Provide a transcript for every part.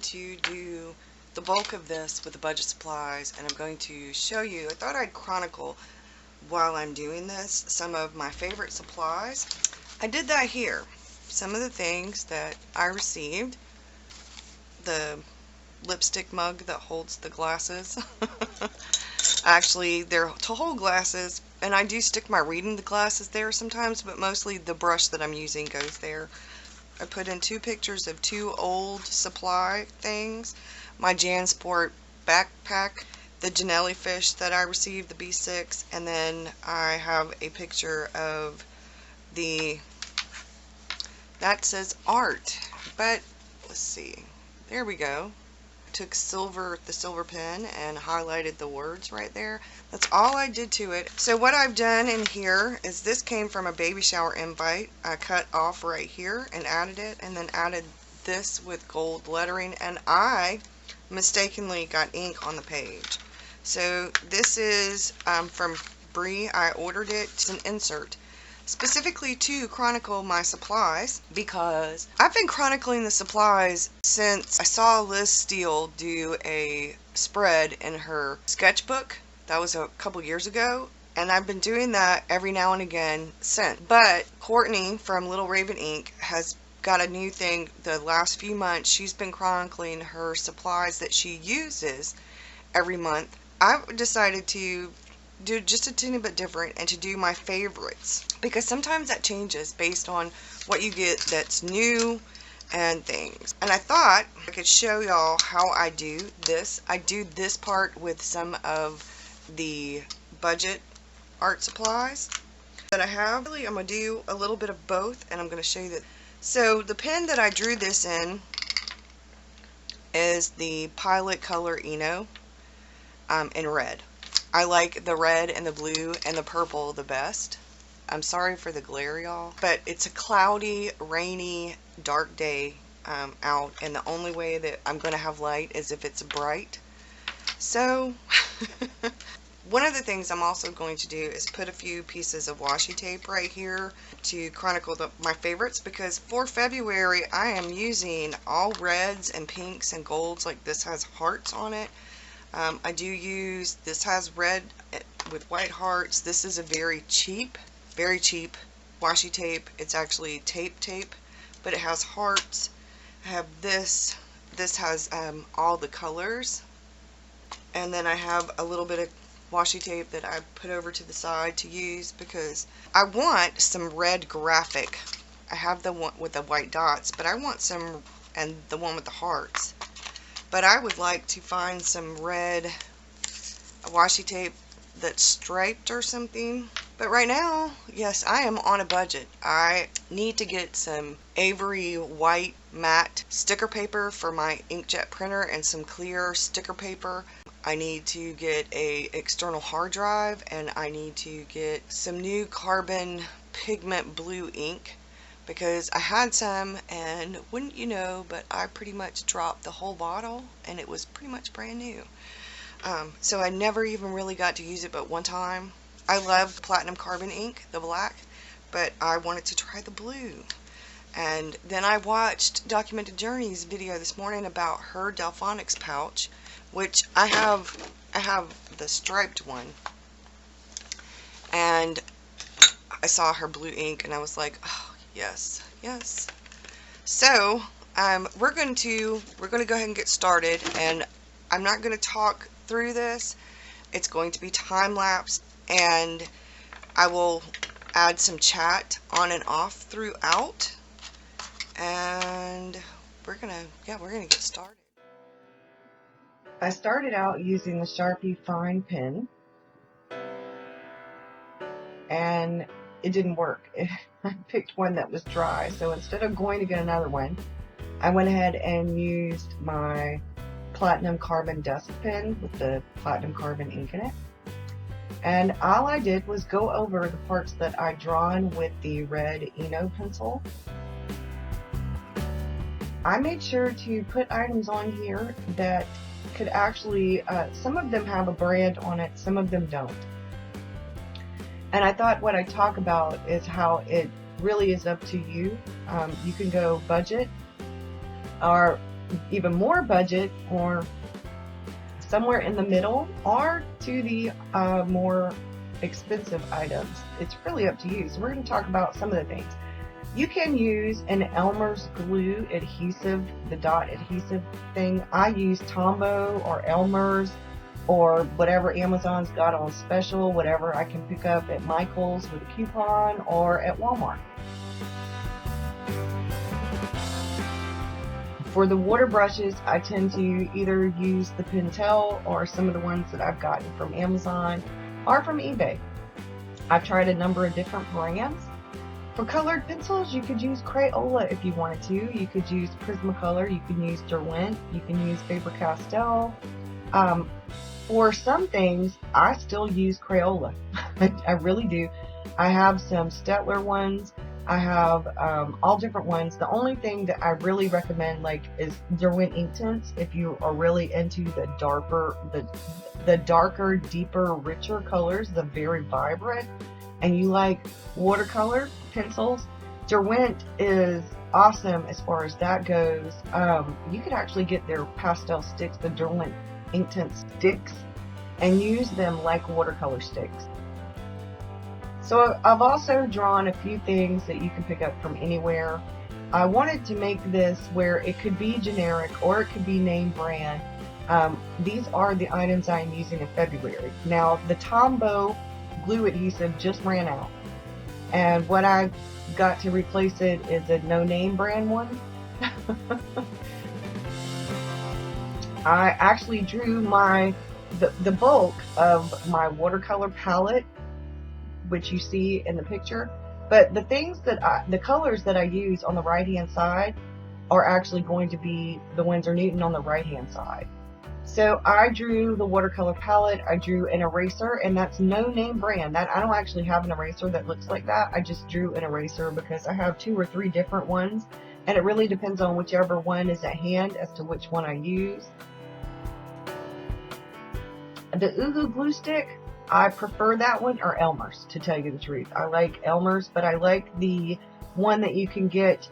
to do the bulk of this with the budget supplies, and I'm going to show you. I thought I'd chronicle while I'm doing this some of my favorite supplies. I did that here. Some of the things that I received. The lipstick mug that holds the glasses. Actually, they're to hold glasses, and I do stick my reading glasses there sometimes, but mostly the brush that I'm using goes there. I put in 2 pictures of 2 old supply things. My JanSport backpack, the Janelli fish that I received, the B6, and then I have a picture of that says art, but let's see, there we go. Took the silver pen and highlighted the words right there. That's all I did to it. So what I've done in here is, this came from a baby shower invite. I cut off right here and added it, and then added this with gold lettering, and I mistakenly got ink on the page. So this is from Bree. I ordered it. It's an insert specifically to chronicle my supplies, because I've been chronicling the supplies since I saw Liz Steele do a spread in her sketchbook. That was a couple years ago, and I've been doing that every now and again since. But Courtney from Little Raven Ink has got a new thing the last few months. She's been chronicling her supplies that she uses every month. I've decided to do just a teeny bit different and to do my favorites, because sometimes that changes based on what you get that's new and things. And I thought I could show y'all how I do this. I do this part with some of the budget art supplies that I have. Really, I'm going to do a little bit of both, and I'm going to show you that. So the pen that I drew this in is the Pilot Color Eno in red. I like the red and the blue and the purple the best. I'm sorry for the glare, y'all, but it's a cloudy, rainy, dark day out, and the only way that I'm going to have light is if it's bright. So one of the things I'm also going to do is put a few pieces of washi tape right here to chronicle my favorites, because for February I am using all reds and pinks and golds. Like this has hearts on it. I do use, this has red with white hearts. This is a very cheap washi tape. It's actually tape, but it has hearts. I have this has all the colors. And then I have a little bit of washi tape that I put over to the side to use because I want some red graphic. I have the one with the white dots, but I want some, and the one with the hearts. But I would like to find some red washi tape that's striped or something. But right now, yes, I am on a budget. I need to get some Avery white matte sticker paper for my inkjet printer and some clear sticker paper. I need to get a external hard drive, and I need to get some new carbon pigment blue ink, because I had some, and wouldn't you know, but I pretty much dropped the whole bottle, and it was pretty much brand new. So I never even really got to use it but one time. I love platinum carbon ink, the black, but I wanted to try the blue. And then I watched Documented Journey's video this morning about her Delphonics pouch, which I have the striped one, and I saw her blue ink, and I was like, oh, yes. So we're going to go ahead and get started, and I'm not going to talk through this. It's going to be time-lapse, and I will add some chat on and off throughout, and we're gonna get started. I started out using the Sharpie fine pen, and it didn't work. I picked one that was dry, so instead of going to get another one, I went ahead and used my platinum carbon desk pen with the platinum carbon ink in it. And all I did was go over the parts that I'd drawn with the red Eno pencil. I made sure to put items on here that could actually, some of them have a brand on it, some of them don't. And I thought what I talk about is how it really is up to you. You can go budget or even more budget or somewhere in the middle, or to the more expensive items. It's really up to you. So we're going to talk about some of the things. You can use an Elmer's glue adhesive, the dot adhesive thing. I use Tombow or Elmer's or whatever Amazon's got on special, whatever I can pick up at Michael's with a coupon or at Walmart. For the water brushes, I tend to either use the Pentel or some of the ones that I've gotten from Amazon or from eBay. I've tried a number of different brands. For colored pencils, you could use Crayola if you wanted to. You could use Prismacolor. You can use Derwent. You can use Faber-Castell. For some things, I still use Crayola. I really do. I have some Staedtler ones. I have all different ones. The only thing that I really recommend is Derwent ink tints if you are really into the darker, deeper, richer colors, the very vibrant, and you like watercolor pencils. Derwent is awesome as far as that goes. You could actually get their pastel sticks, the Derwent ink tint sticks, and use them like watercolor sticks. So I've also drawn a few things that you can pick up from anywhere. I wanted to make this where it could be generic or it could be name brand. These are the items I'm using in February. Now the Tombow glue adhesive just ran out, and what I got to replace it is a no name brand one. I actually drew the bulk of my watercolor palette, which you see in the picture, but the colors that I use on the right hand side are actually going to be the Winsor Newton on the right hand side. So I drew the watercolor palette, I drew an eraser, and that's no name brand. That I don't actually have an eraser that looks like that. I just drew an eraser because I have 2 or 3 different ones, and it really depends on whichever one is at hand as to which one I use. The Uhu glue stick, I prefer that one or Elmer's, to tell you the truth. I like Elmer's, but I like the one that you can get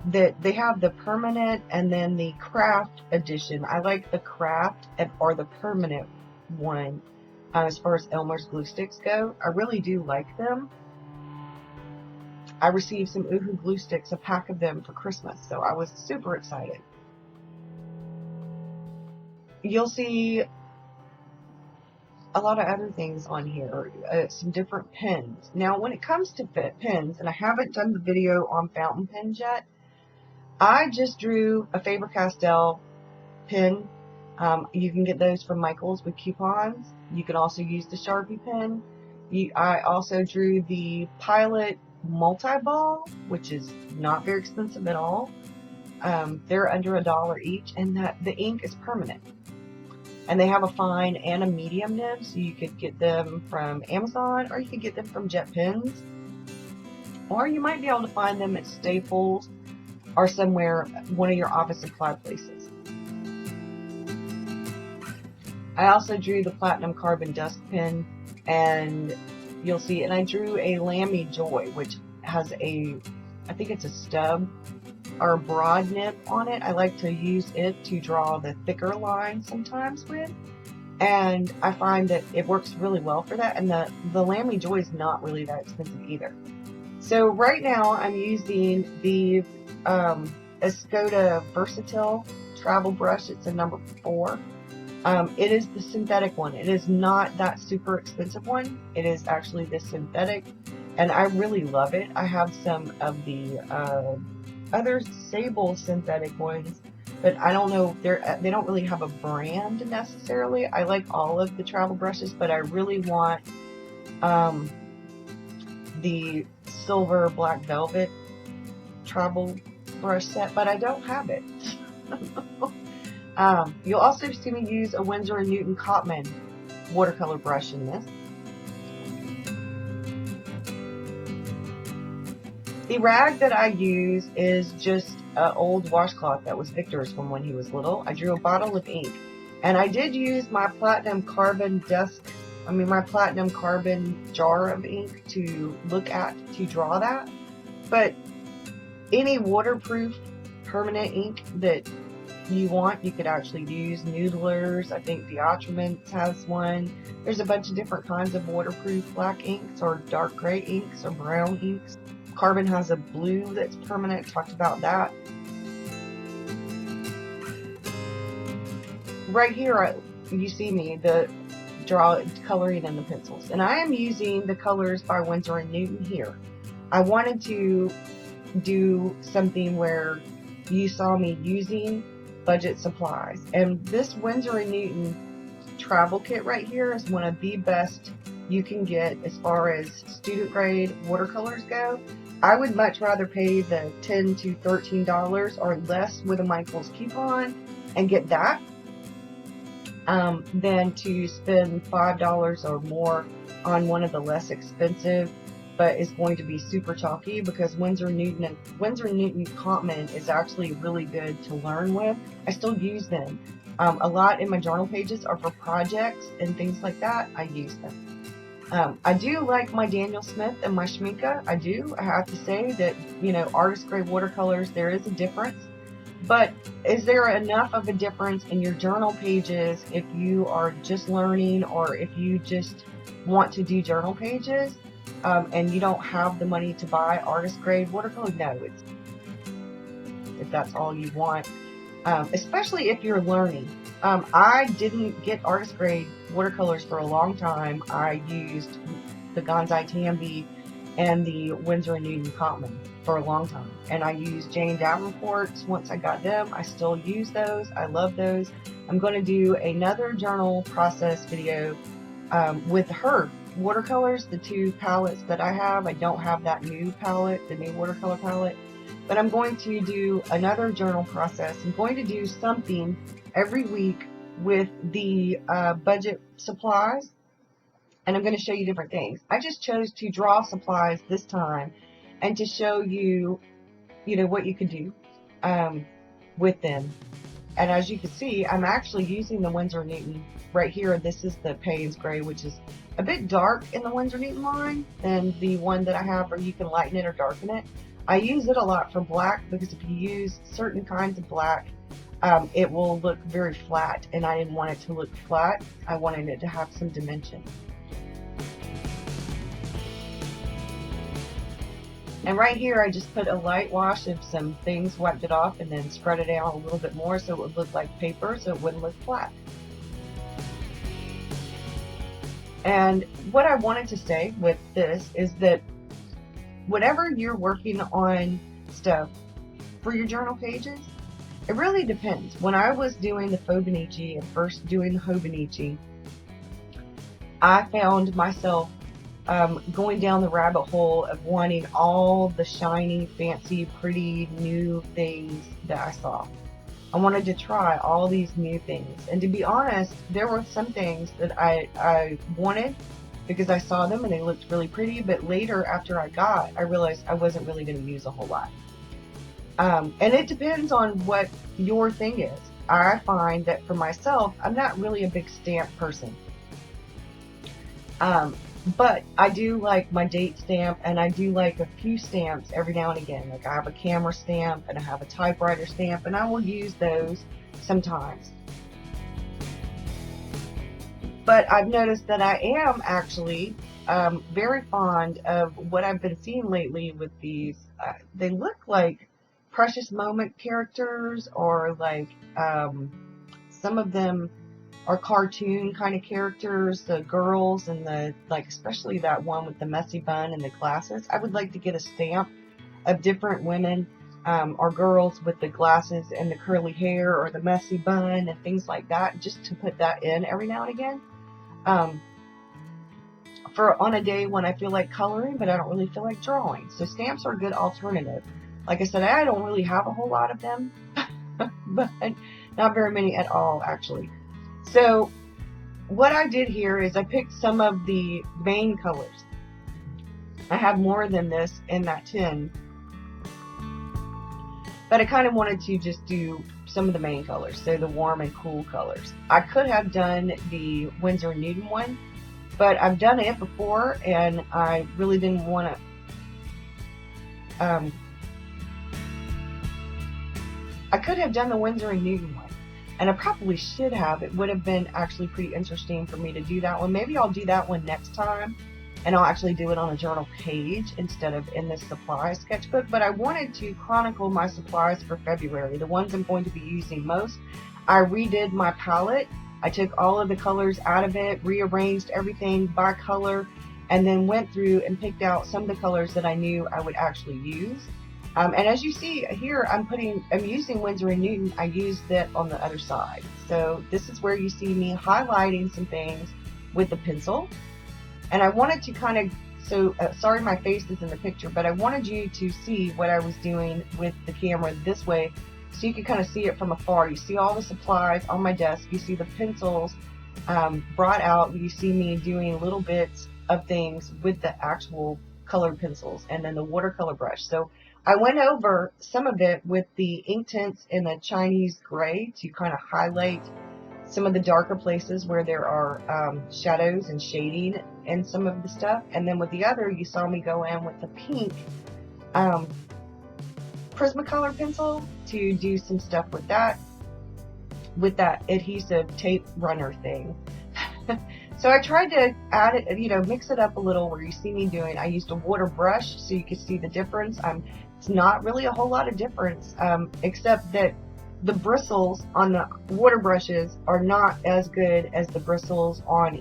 that they have the permanent and then the craft edition. I like the craft or the permanent one as far as Elmer's glue sticks go. I really do like them. I received some Uhu glue sticks, a pack of them for Christmas, so I was super excited. You'll see a lot of other things on here, some different pens. Now, when it comes to pens, and I haven't done the video on fountain pens yet, I just drew a Faber-Castell pen. You can get those from Michael's with coupons. You can also use the Sharpie pen. I also drew the Pilot multi-ball, which is not very expensive at all. They're under $1 each, and the ink is permanent. And they have a fine and a medium nib, so you could get them from Amazon, or you could get them from Jet Pens, or you might be able to find them at Staples or somewhere, one of your office supply places. I also drew the Platinum Carbon Dust Pen, and you'll see, and I drew a Lamy Joy, which has I think it's a stub or a broad nib on it. I like to use it to draw the thicker lines sometimes with, and I find that it works really well for that, and the Lamy Joy is not really that expensive either. So right now I'm using the Escoda Versatile travel brush. It's a number 4. It is the synthetic one. It is not that super expensive one. It is actually the synthetic, and I really love it. I have some of the other Sable synthetic ones, but I don't know, they don't really have a brand necessarily. I like all of the travel brushes, but I really want the silver black velvet travel brush set, but I don't have it. You'll also see me use a Winsor & Newton Cotman watercolor brush in this. The rag that I use is just an old washcloth that was Victor's from when he was little. I drew a bottle of ink, and I did use my Platinum Carbon jar of ink to look at to draw that. But any waterproof permanent ink that you want, you could actually use Noodlers. I think Theatroments has one. There's a bunch of different kinds of waterproof black inks or dark gray inks or brown inks. Carbon has a blue that's permanent. Talked about that. Right here, you see me, coloring in the pencils. And I am using the colors by Winsor & Newton here. I wanted to do something where you saw me using budget supplies. And this Winsor & Newton travel kit right here is one of the best you can get as far as student grade watercolors go. I would much rather pay the $10 to $13 or less with a Michaels coupon and get that than to spend $5 or more on one of the less expensive, but is going to be super chalky, because Winsor & Newton Common is actually really good to learn with. I still use them. A lot in my journal pages are for projects and things like that. I use them. I do like my Daniel Smith and my Schmincke. I do. I have to say that, you know, artist grade watercolors, there is a difference. But is there enough of a difference in your journal pages if you are just learning, or if you just want to do journal pages and you don't have the money to buy artist grade watercolor? No, it's, if that's all you want, especially if you're learning. I didn't get artist grade watercolors for a long time. I used the Gonzai Tambi and the Winsor & Newton Common for a long time, and I used Jane Davenport's once I got them. I still use those. I love those. I'm going to do another journal process video with her watercolors, the two palettes that I have. I don't have that new palette, the new watercolor palette, but I'm going to do another journal process. I'm going to do something every week with the budget supplies, and I'm going to show you different things. I just chose to draw supplies this time and to show you, you know, what you can do with them. And as you can see, I'm actually using the Winsor & Newton right here. This is the Payne's Gray, which is a bit dark in the Winsor & Newton line than the one that I have where you can lighten it or darken it. I use it a lot for black, because if you use certain kinds of black, it will look very flat, and I didn't want it to look flat. I wanted it to have some dimension. And right here, I just put a light wash of some things, wiped it off, and then spread it out a little bit more so it would look like paper, so it wouldn't look flat. And what I wanted to say with this is that whatever you're working on stuff for your journal pages, it really depends. When I was doing the Fauxbonichi and first doing the Hobonichi, I found myself going down the rabbit hole of wanting all the shiny, fancy, pretty, new things that I saw. I wanted to try all these new things. And to be honest, there were some things that I wanted because I saw them and they looked really pretty, but later after I realized I wasn't really going to use a whole lot. And it depends on what your thing is. I find that for myself, I'm not really a big stamp person. But I do like my date stamp, and I do like a few stamps every now and again. Like I have a camera stamp and I have a typewriter stamp, and I will use those sometimes. But I've noticed that I am actually very fond of what I've been seeing lately with these. They look like Precious Moment characters, or like some of them are cartoon kind of characters, the girls and the, like, especially that one with the messy bun and the glasses. I would like to get a stamp of different women or girls with the glasses and the curly hair or the messy bun and things like that, just to put that in every now and again. For on a day when I feel like coloring, but I don't really feel like drawing. So stamps are a good alternative. Like I said, I don't really have a whole lot of them, but not very many at all, actually. So what I did here is I picked some of the main colors. I have more than this in that tin, but I kind of wanted to just do some of the main colors, so the warm and cool colors. I could have done the Winsor & Newton one, but I've done it before and I really didn't want to I could have done the Winsor & Newton one, and I probably should have. It would have been actually pretty interesting for me to do that one. Maybe I'll do that one next time, and I'll actually do it on a journal page instead of in this supply sketchbook. But I wanted to chronicle my supplies for February, the ones I'm going to be using most. I redid my palette. I took all of the colors out of it, rearranged everything by color, and then went through and picked out some of the colors that I knew I would actually use. And as you see here, I'm using Winsor & Newton. I used that on the other side. So this is where you see me highlighting some things with the pencil. And I wanted to kind of, sorry my face is in the picture, but I wanted you to see what I was doing with the camera this way, so you can kind of see it from afar. You see all the supplies on my desk. You see the pencils brought out. You see me doing little bits of things with the actual colored pencils, and then the watercolor brush. So I went over some of it with the Inktense in the Chinese gray to kind of highlight some of the darker places where there are shadows and shading in some of the stuff. And then with the other, you saw me go in with the pink Prismacolor pencil to do some stuff with that adhesive tape runner thing. So I tried to add it, mix it up a little where you see me doing. I used a water brush so you can see the difference. It's not really a whole lot of difference, except that the bristles on the water brushes are not as good as the bristles on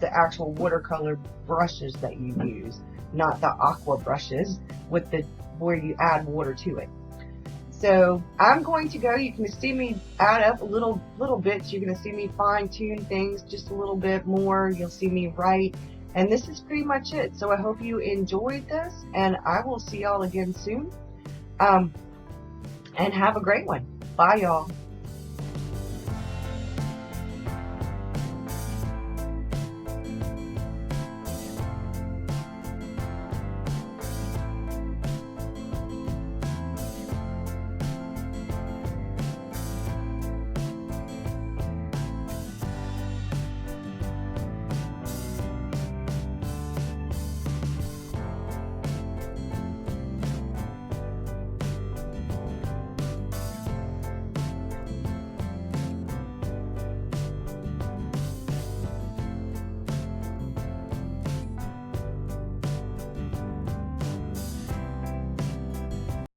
the actual watercolor brushes that you use, not the aqua brushes with where you add water to it. So I'm going to go. You can see me add up little bits. You're going to see me fine tune things just a little bit more. You'll see me write. And this is pretty much it. So I hope you enjoyed this, and I will see y'all again soon. And have a great one. Bye, y'all.